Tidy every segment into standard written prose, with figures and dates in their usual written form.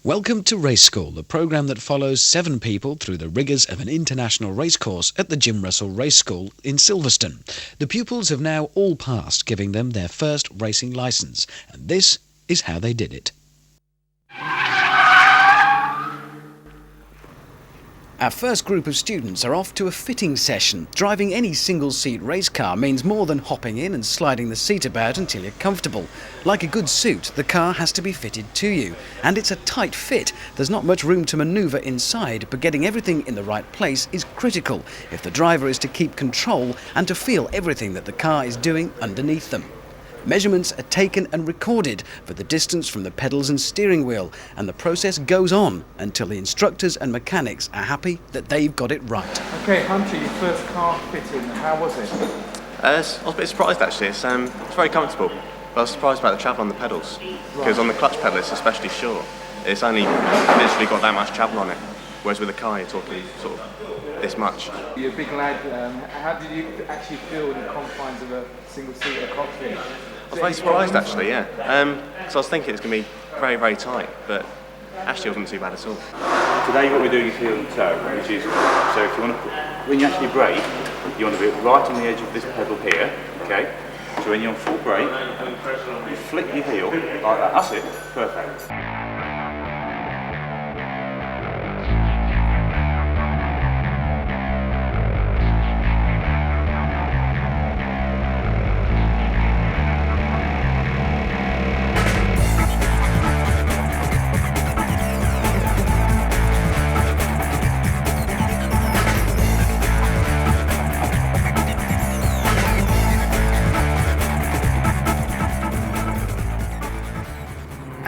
Welcome to Race School, the programme that follows 7 people through the rigours of an international racecourse at the Jim Russell Race School in Silverstone. The pupils have now all passed, giving them their first racing licence, and this is how they did it. Our first group of students are off to a fitting session. Driving any single-seat race car means more than hopping in and sliding the seat about until you're comfortable. Like a good suit, the car has to be fitted to you. And it's a tight fit. There's not much room to manoeuvre inside, but getting everything in the right place is critical if the driver is to keep control and to feel everything that the car is doing underneath them. Measurements are taken and recorded for the distance from the pedals and steering wheel, and the process goes on until the instructors and mechanics are happy that they've got it right. Okay, Hunter, your first car fitting, how was it? I was a bit surprised actually. It's very comfortable, but I was surprised about the travel on the pedals, because on the clutch pedal it's especially short. It's only literally got that much travel on it, whereas with a car you're talking sort of this much. You're a big lad. How did you actually feel in the confines of a single-seater cockpit? I was very surprised actually, yeah. Because I was thinking it's going to be very, very tight, but actually it wasn't too bad at all. Today what we're doing is heel and toe, which is, so if you want to, when you actually brake, you want to be right on the edge of this pedal here, okay? So when you're on full brake, you flick your heel like that, that's it, perfect.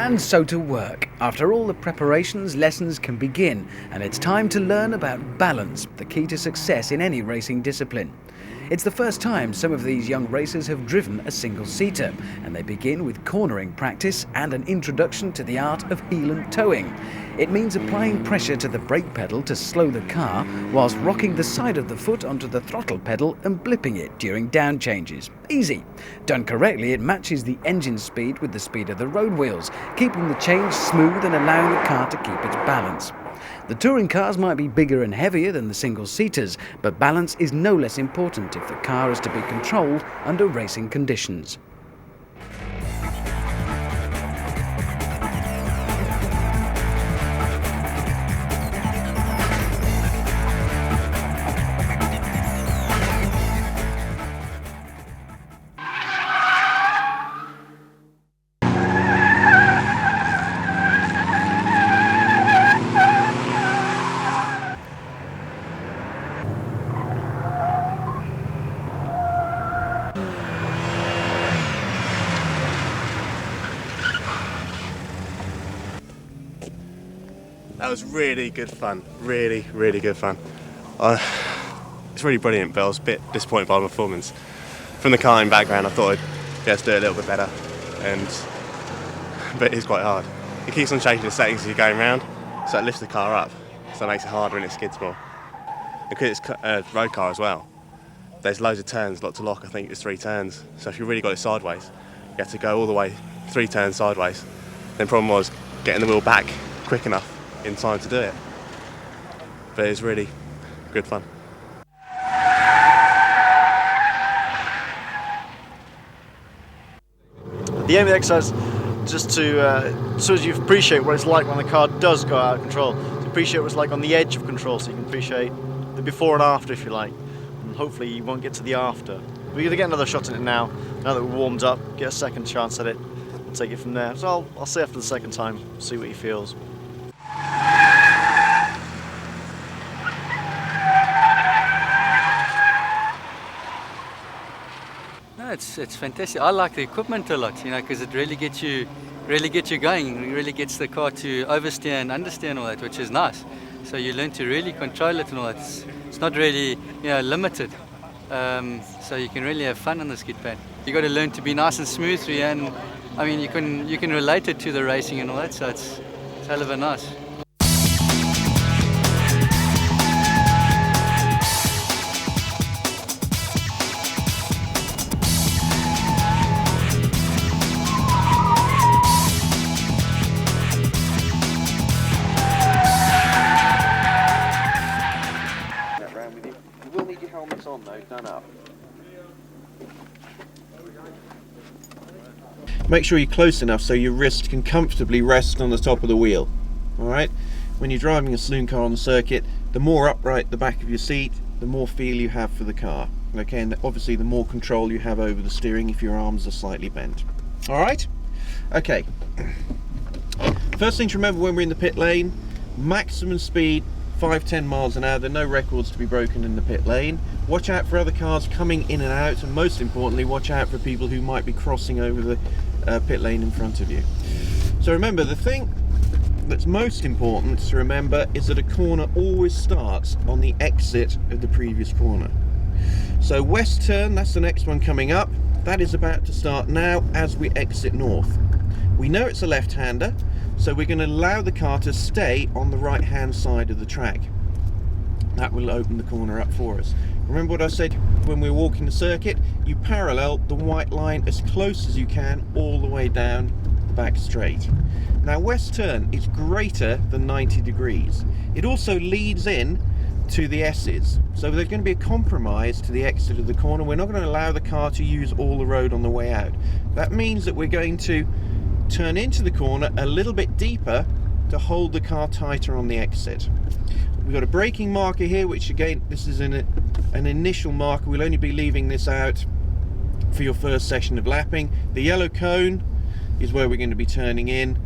And so to work. After all the preparations, lessons can begin, and it's time to learn about balance, the key to success in any racing discipline. It's the first time some of these young racers have driven a single-seater, and they begin with cornering practice and an introduction to the art of heel and towing. It means applying pressure to the brake pedal to slow the car, whilst rocking the side of the foot onto the throttle pedal and blipping it during down changes. Easy. Done correctly, it matches the engine speed with the speed of the road wheels, keeping the change smooth and allowing the car to keep its balance. The touring cars might be bigger and heavier than the single-seaters, but balance is no less important if the car is to be controlled under racing conditions. That was really good fun, really, really good fun. It's really brilliant, but I was a bit disappointed by the performance. From the karting background, I thought I'd be able to do it a little bit better, but it's quite hard. It keeps on changing the settings as you're going round, so it lifts the car up, so it makes it harder and it skids more. And because it's a road car as well, there's loads of turns, lot to lock. I think there's 3 turns, so if you really got it sideways, you have to go all the way 3 turns sideways. Then the problem was getting the wheel back quick enough in time to do it, but it's really good fun. The aim of the exercise is just to, so as you appreciate what it's like when the car does go out of control, to appreciate what it's like on the edge of control, so you can appreciate the before and after, if you like, and hopefully you won't get to the after. We're going to get another shot at it now that we're warmed up, get a second chance at it, and take it from there. So I'll say after the second time, see what he feels. It's fantastic. I like the equipment a lot, because it really gets you going. It really gets the car to oversteer and understeer and all that, which is nice. So you learn to really control it and all that. It's not really limited, so you can really have fun on the skid pad. You got to learn to be nice and smooth through, and I mean you can relate it to the racing and all that. So it's hell of a nice. on though, done up. Make sure you're close enough so your wrist can comfortably rest on the top of the wheel. Alright? When you're driving a saloon car on the circuit, the more upright the back of your seat, the more feel you have for the car. Okay, and obviously the more control you have over the steering if your arms are slightly bent. Alright? Okay. First thing to remember when we're in the pit lane, maximum speed 5-10 miles an hour. There are no records to be broken in the pit lane. Watch out for other cars coming in and out, and most importantly watch out for people who might be crossing over the pit lane in front of you. So remember, the thing that's most important to remember is that a corner always starts on the exit of the previous corner. So west turn, that's the next one coming up, that is about to start now as we exit north. We know it's a left-hander, so we're going to allow the car to stay on the right-hand side of the track. That will open the corner up for us. Remember what I said when we were walking the circuit? You parallel the white line as close as you can all the way down the back straight. Now west turn is greater than 90 degrees. It also leads in to the S's. So there's going to be a compromise to the exit of the corner. We're not going to allow the car to use all the road on the way out. That means that we're going to turn into the corner a little bit deeper to hold the car tighter on the exit. We've got a braking marker here, which again, this is an initial marker. We'll only be leaving this out for your first session of lapping. The yellow cone is where we're going to be turning in.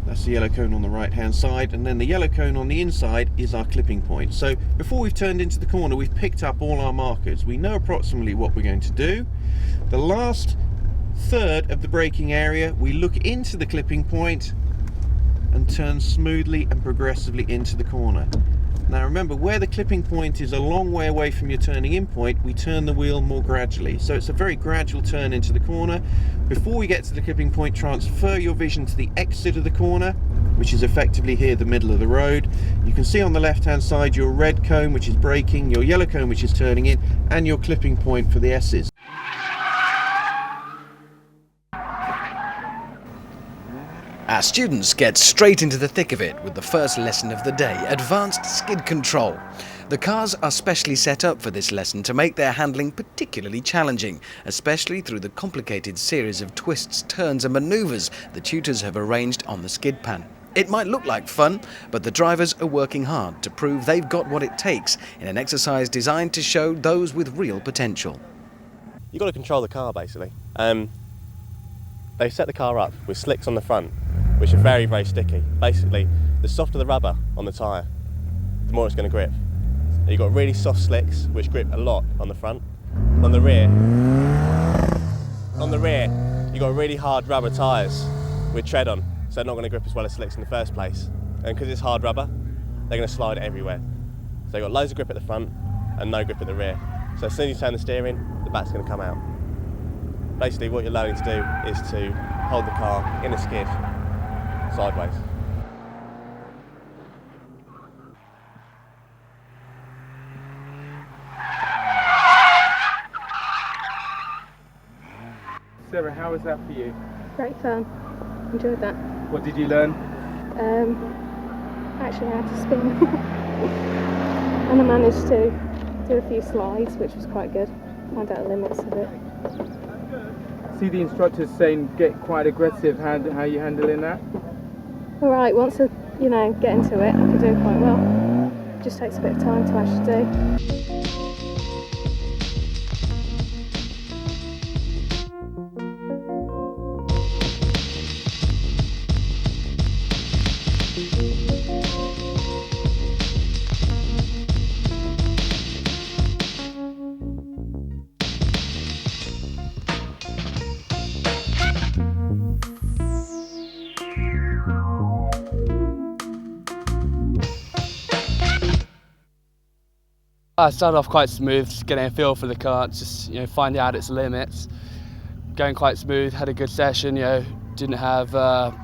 That's the yellow cone on the right hand side, and then the yellow cone on the inside is our clipping point. So before we've turned into the corner, we've picked up all our markers. We know approximately what we're going to do. The last third of the braking area, we look into the clipping point and turn smoothly and progressively into the corner. Now remember, where the clipping point is a long way away from your turning in point, we turn the wheel more gradually. So it's a very gradual turn into the corner. Before we get to the clipping point, transfer your vision to the exit of the corner, which is effectively here, the middle of the road. You can see on the left hand side your red cone, which is braking, your yellow cone, which is turning in, and your clipping point for the S's. Our students get straight into the thick of it with the first lesson of the day, advanced skid control. The cars are specially set up for this lesson to make their handling particularly challenging, especially through the complicated series of twists, turns and manoeuvres the tutors have arranged on the skid pan. It might look like fun, but the drivers are working hard to prove they've got what it takes in an exercise designed to show those with real potential. You've got to control the car basically. They've set the car up with slicks on the front, which are very, very sticky. Basically, the softer the rubber on the tyre, the more it's going to grip. You've got really soft slicks, which grip a lot on the front. On the rear, you've got really hard rubber tyres with tread on, so they're not going to grip as well as slicks in the first place. And because it's hard rubber, they're going to slide everywhere. So you've got loads of grip at the front and no grip at the rear. So as soon as you turn the steering, the back's going to come out. Basically what you're learning to do is to hold the car in a skid sideways. Sarah, how was that for you? Great fun. Enjoyed that. What did you learn? Actually how to spin. And I managed to do a few slides, which was quite good. Find out the limits of it. See the instructors saying get quite aggressive. How are you handling that? All right, once I, get into it, I can do it quite well. It just takes a bit of time to actually do. I started off quite smooth, just getting a feel for the car, just finding out its limits. Going quite smooth, had a good session, didn't have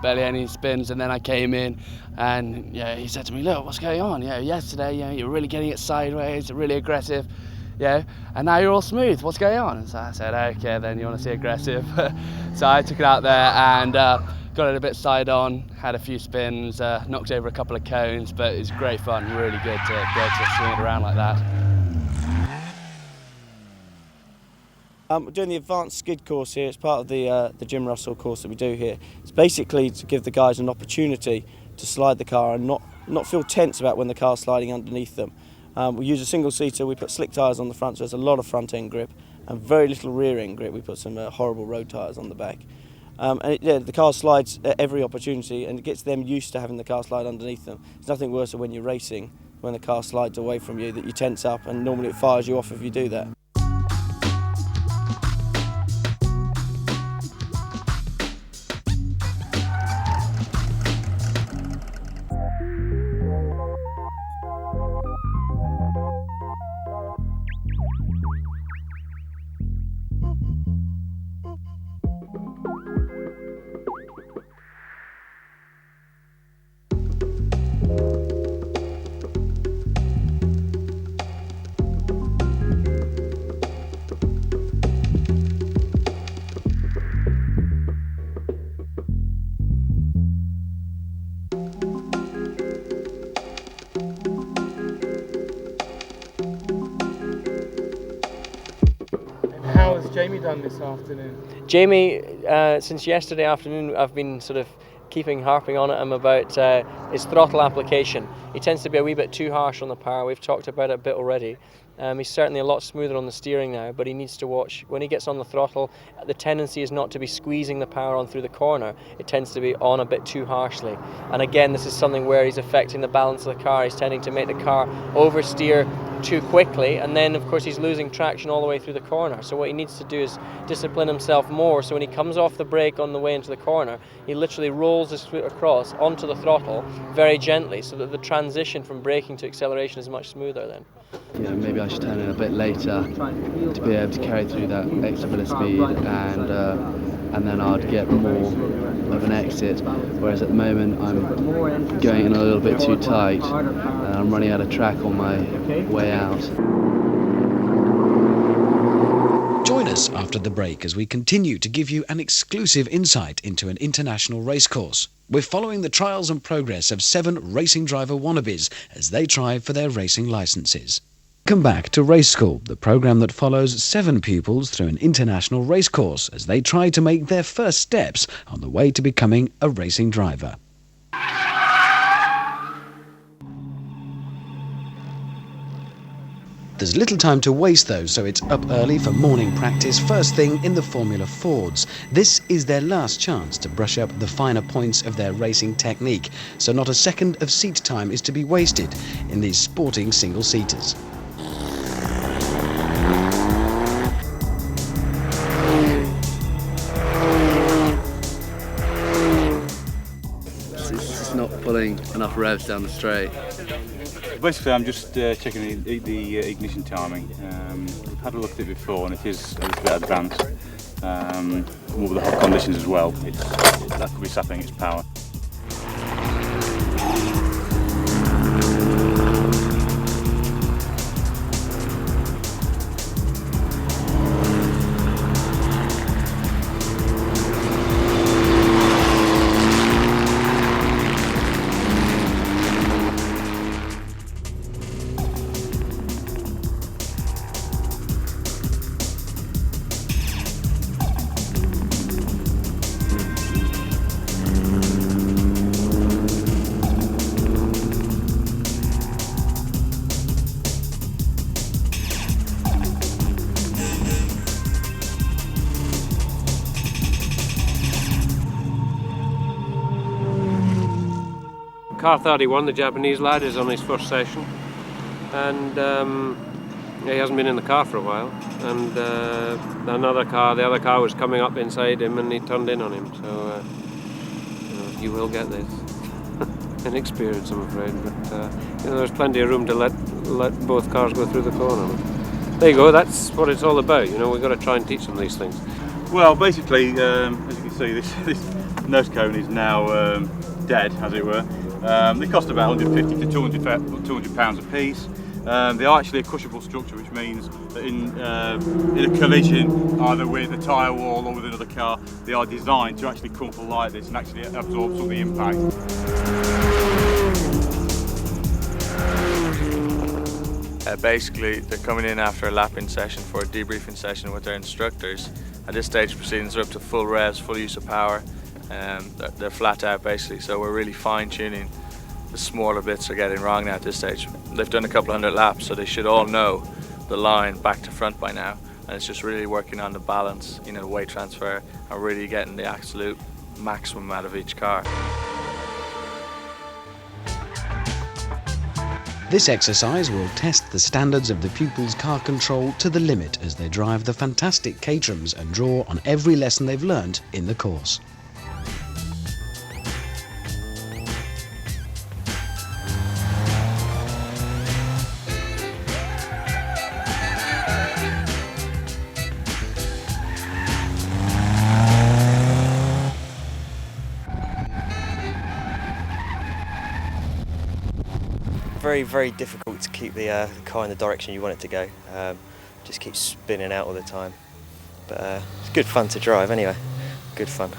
barely any spins, and then I came in and he said to me, look, what's going on? Yesterday you're really getting it sideways, you're really aggressive, and now you're all smooth, what's going on? And so I said, okay, then you want to see aggressive. So I took it out there and got it a bit side on, had a few spins, knocked over a couple of cones, but it was great fun, really good to be able to swing it around like that. We're doing the advanced skid course here. It's part of the Jim Russell course that we do here. It's basically to give the guys an opportunity to slide the car and not feel tense about when the car's sliding underneath them. We use a single seater. We put slick tyres on the front, so there's a lot of front end grip and very little rear end grip. We put some horrible road tyres on the back. The car slides at every opportunity, and it gets them used to having the car slide underneath them. There's nothing worse than when you're racing, when the car slides away from you, that you tense up, and normally it fires you off if you do that. How has Jamie done this afternoon? Jamie, since yesterday afternoon, I've been sort of harping on at him about his throttle application. He tends to be a wee bit too harsh on the power. We've talked about it a bit already. He's certainly a lot smoother on the steering now, but he needs to watch. When he gets on the throttle, the tendency is not to be squeezing the power on through the corner. It tends to be on a bit too harshly. And again, this is something where he's affecting the balance of the car. He's tending to make the car oversteer too quickly, and then of course he's losing traction all the way through the corner. So what he needs to do is discipline himself more, so when he comes off the brake on the way into the corner, he literally rolls his foot across onto the throttle very gently, so that the transition from braking to acceleration is much smoother then. You know, maybe I should turn in a bit later to be able to carry through that extra bit of speed, and then I'd get more of an exit, whereas at the moment I'm going in a little bit too tight and I'm running out of track on my way out. Join us after the break as we continue to give you an exclusive insight into an international racecourse. We're following the trials and progress of 7 racing driver wannabes as they try for their racing licenses. Come back to Race School, the programme that follows 7 pupils through an international racecourse as they try to make their first steps on the way to becoming a racing driver. There's little time to waste though, so it's up early for morning practice first thing in the Formula Fords. This is their last chance to brush up the finer points of their racing technique, so not a second of seat time is to be wasted in these sporting single-seaters. It's just not pulling enough revs down the straight. Basically, I'm just checking the ignition timing. We've had a look at it before, and it is a little bit advanced. More with the hot conditions as well. That could be sapping its power. Car 31, the Japanese lad, is on his first session, and he hasn't been in the car for a while, and the other car was coming up inside him and he turned in on him, so you will get this. Inexperience, I'm afraid, but there's plenty of room to let both cars go through the corner. There you go, that's what it's all about, we've got to try and teach them these things. Well, basically, as you can see, this nose cone is now dead, as it were. They cost about 150 to 200 pounds a piece. They are actually a crushable structure, which means that in a collision, either with a tyre wall or with another car, they are designed to actually crumple like this and actually absorb some of the impact. Basically, they're coming in after a lapping session for a debriefing session with their instructors. At this stage, proceedings are up to full revs, full use of power. They're flat out basically, so we're really fine-tuning the smaller bits they're getting wrong now at this stage. They've done a couple hundred laps, so they should all know the line back to front by now, and it's just really working on the balance, you know, the weight transfer, and really getting the absolute maximum out of each car. This exercise will test the standards of the pupils' car control to the limit as they drive the fantastic Caterhams and draw on every lesson they've learned in the course. Very, very difficult to keep the car in the direction you want it to go. Just keeps spinning out all the time. But it's good fun to drive anyway. Good fun.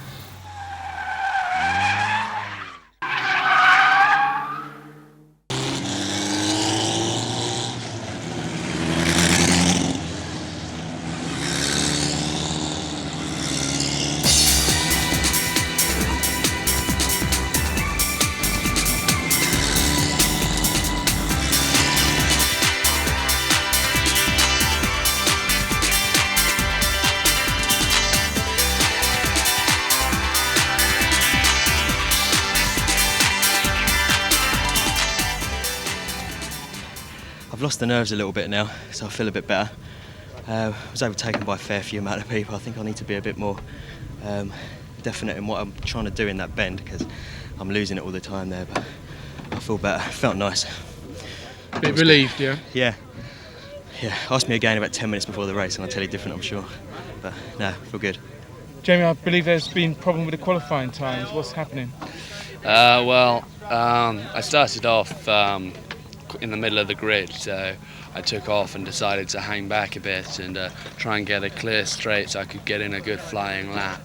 I've lost the nerves a little bit now, so I feel a bit better. I was overtaken by a fair few amount of people. I think I need to be a bit more definite in what I'm trying to do in that bend, because I'm losing it all the time there, but I feel better. It felt nice. A bit relieved, yeah? Yeah. Ask me again about 10 minutes before the race and I'll tell you different, I'm sure. But no, I feel good. Jamie, I believe there's been a problem with the qualifying times. What's happening? I started off in the middle of the grid, so I took off and decided to hang back a bit and try and get a clear straight so I could get in a good flying lap.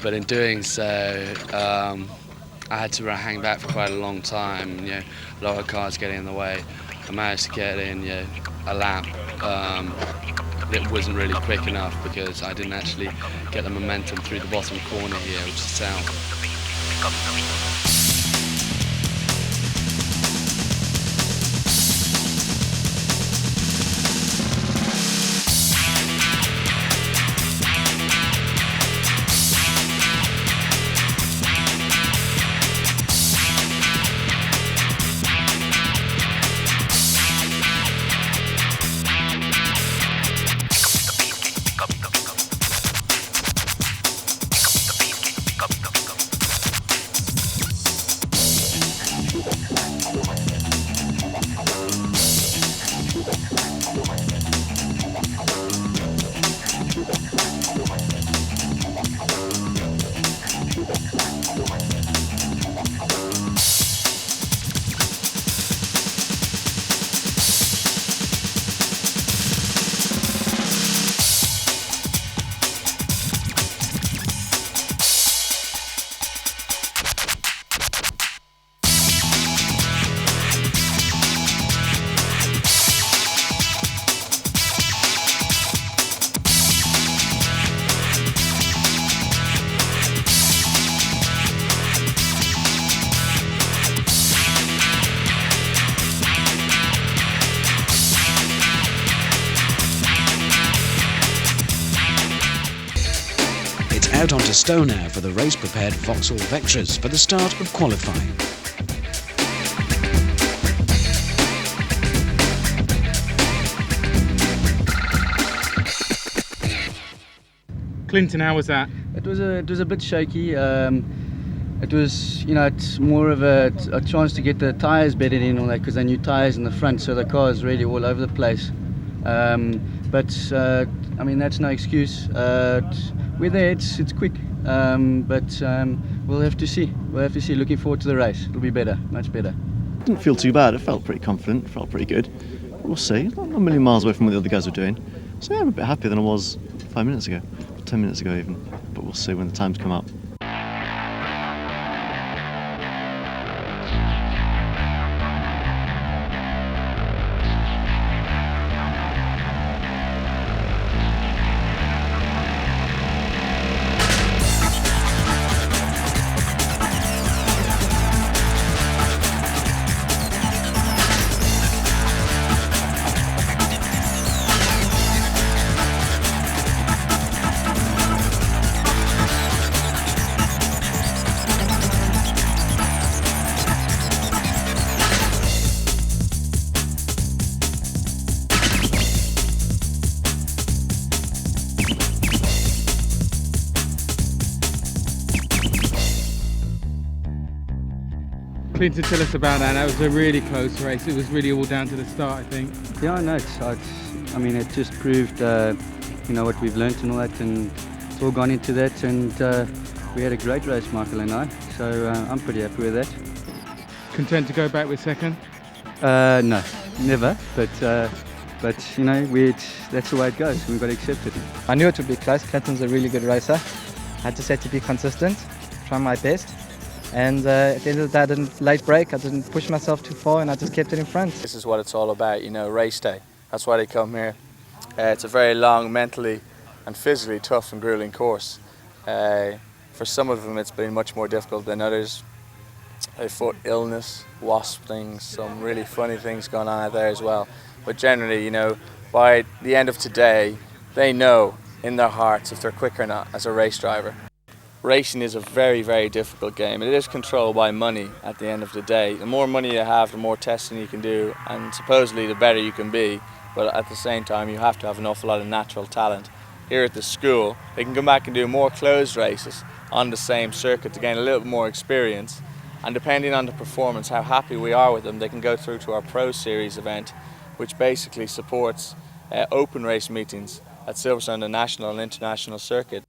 But in doing so, I had to hang back for quite a long time. You know, a lot of cars getting in the way. I managed to get in a lap. It wasn't really quick enough because I didn't actually get the momentum through the bottom corner here, which is south. Out onto Stowe now for the race-prepared Vauxhall Vectras for the start of qualifying. Clinton, how was that? It was a bit shaky. It was, it's more of a chance to get the tyres bedded in on that because they're new tyres in the front, so the car is really all over the place. But that's no excuse. We're there. It's quick, but we'll have to see. Looking forward to the race. It'll be better, much better. Didn't feel too bad. I felt pretty confident. Felt pretty good. We'll see. Not a million miles away from what the other guys were doing. So yeah, I'm a bit happier than I was 5 minutes ago, 10 minutes ago even. But we'll see when the times come up. Clinton, tell us about that. That was a really close race. It was really all down to the start, I think. Yeah, no, I mean, it just proved, you know, what we've learnt and all that, and it's all gone into that, and we had a great race, Michael and I, so I'm pretty happy with that. Content to go back with second? No, never, but you know, that's the way it goes. We've got to accept it. I knew it would be close. Clinton's a really good racer. I just had to be consistent, try my best, and at the end of the day, I didn't late break, I didn't push myself too far, and I just kept it in front. This is what it's all about, you know, race day. That's why they come here. It's a very long, mentally and physically tough and grueling course. For some of them it's been much more difficult than others. They fought illness, wasp things, some really funny things going on out there as well. But generally, you know, by the end of today, they know in their hearts if they're quick or not as a race driver. Racing is a very, very difficult game. It is controlled by money at the end of the day. The more money you have, the more testing you can do, and supposedly the better you can be. But at the same time, you have to have an awful lot of natural talent. Here at the school, they can come back and do more closed races on the same circuit to gain a little bit more experience. And depending on the performance, how happy we are with them, they can go through to our Pro Series event, which basically supports open race meetings at Silverstone, the national and international circuit.